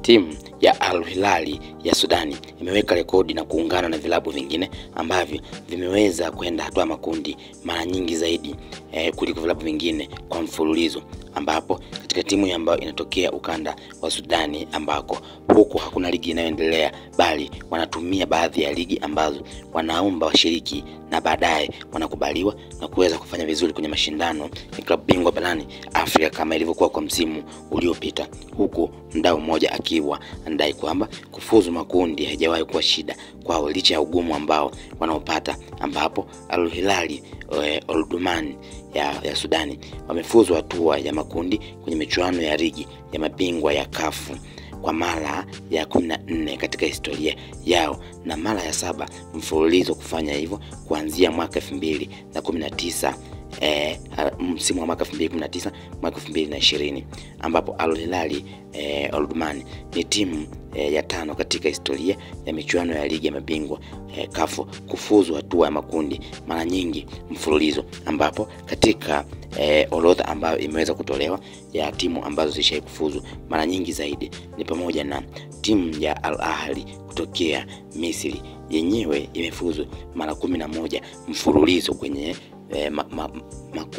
Timu ya Al Hilal ya Sudani imeweka rekodi na kuungana na vilabu vingine ambavyo vimeweza kwenda hatua makundi mara nyingi zaidi kuliko vilabu vingine kwa mfululizo, ambapo katika timu ambayo inatokea ukanda wa Sudani ambako huko hakuna ligi inayoendelea, bali wanatumia baadhi ya ligi ambazo wanaomba washiriki na baadaye wanakubaliwa na kuweza kufanya vizuri kwenye mashindano ya klabu bingwa barani Afrika kama ilivyokuwa kwa msimu uliopita, huku mdau mmoja akiwa anadai kwamba kufuzu makundi haijawahi kuwa shida kwao licha ya ugumu ambao wanaopata, ambapo Al Hilal Omdurman ya Sudani wamefuzu hatua ya makundi kwenye michuano ya ligi ya mabingwa ya CAF kwa mara ya 14 katika historia yao na mara ya 7 mfululizo kufanya hivyo kuanzia mwaka 2019 msimu wa mwaka 2019 mwaka 2020, ambapo Al Hilal Omdurman ni timu ya 5 katika historia ya michuano ya ligi ya mabingwa CAF kufuzu hatua ya makundi mara nyingi mfululizo, ambapo katika orodha ambayo imeweza kutolewa ya timu ambazo zishawahi kufuzu mara nyingi zaidi ni pamoja na timu ya Al Ahly kutokea Misri, yenyewe imefuzu mara 11 mfululizo kwenye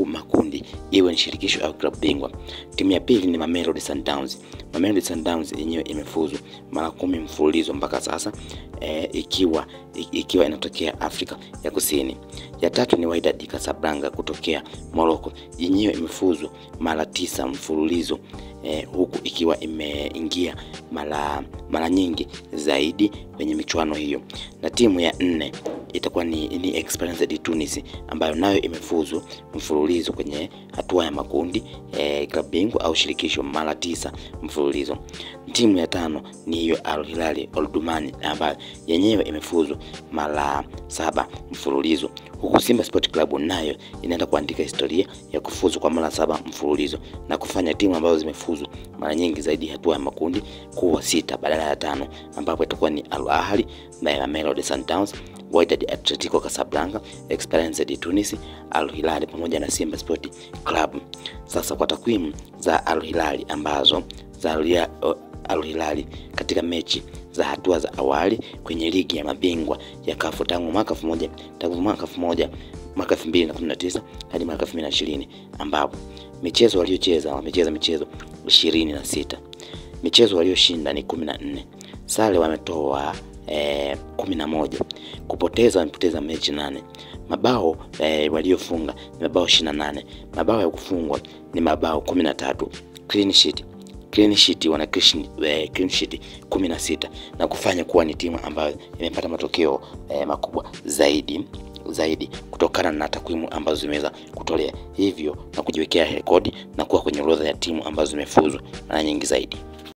makundi iwe ni shirikisho au klabu bingwa. Timu ya pili ni Mamelodi Sundowns. Mamelodi Sundowns yenyewe imefuzu mara 10 mfululizo mpaka sasa, ikiwa inatokea Afrika ya Kusini. Ya tatu ni Wydad Casablanca kutokea Morocco, yenyewe imefuzu mara 9 mfululizo, huku ikiwa imeingia mara nyingi zaidi kwenye michuano hiyo. Na timu ya 4 itakuwa ni Esperance de Tunis, ambayo nayo imefuzu mfululizo kwenye hatua ya makundi klabu bingwa au shirikisho mara 9 mfululizo. Timu ya 5 ni hiyo Al Hilal Omdurman, ambayo yenyewe imefuzu mara 7 mfululizo, huku Simba Sport Club nayo inaenda kuandika historia ya kufuzu kwa mara 7 mfululizo na kufanya timu ambazo zimefuzu mara nyingi zaidi hatua ya makundi kuwa 6 badala ya 5, ambapo itakuwa ni Al Ahly, Mamelodi Sundowns, Wydad Atletico Casablanca, Esperance de Tunis, Al Hilal pamoja na Simba Sport Club. Sasa kwa takwimu za Al Hilal ambazo Al Hilal katika mechi za hatua za awali kwenye ligi ya mabingwa ya CAF tangu mwaka 2019 hadi mwaka 2020, ambapo michezo waliocheza wamecheza michezo 26, michezo walioshinda ni 14, sare wametoa 11, kupoteza wamepoteza mechi 8, mabao waliofunga ni mabao 28, mabao ya kufungwa ni mabao 13, clean sheet wana clean sheet 16, na kufanya kuwa ni timu ambayo imepata matokeo makubwa zaidi kutokana na takwimu ambazo zimeweza kutolea hivyo na kujiwekea rekodi na kuwa kwenye orodha ya timu ambazo zimefuzu mara nyingi zaidi.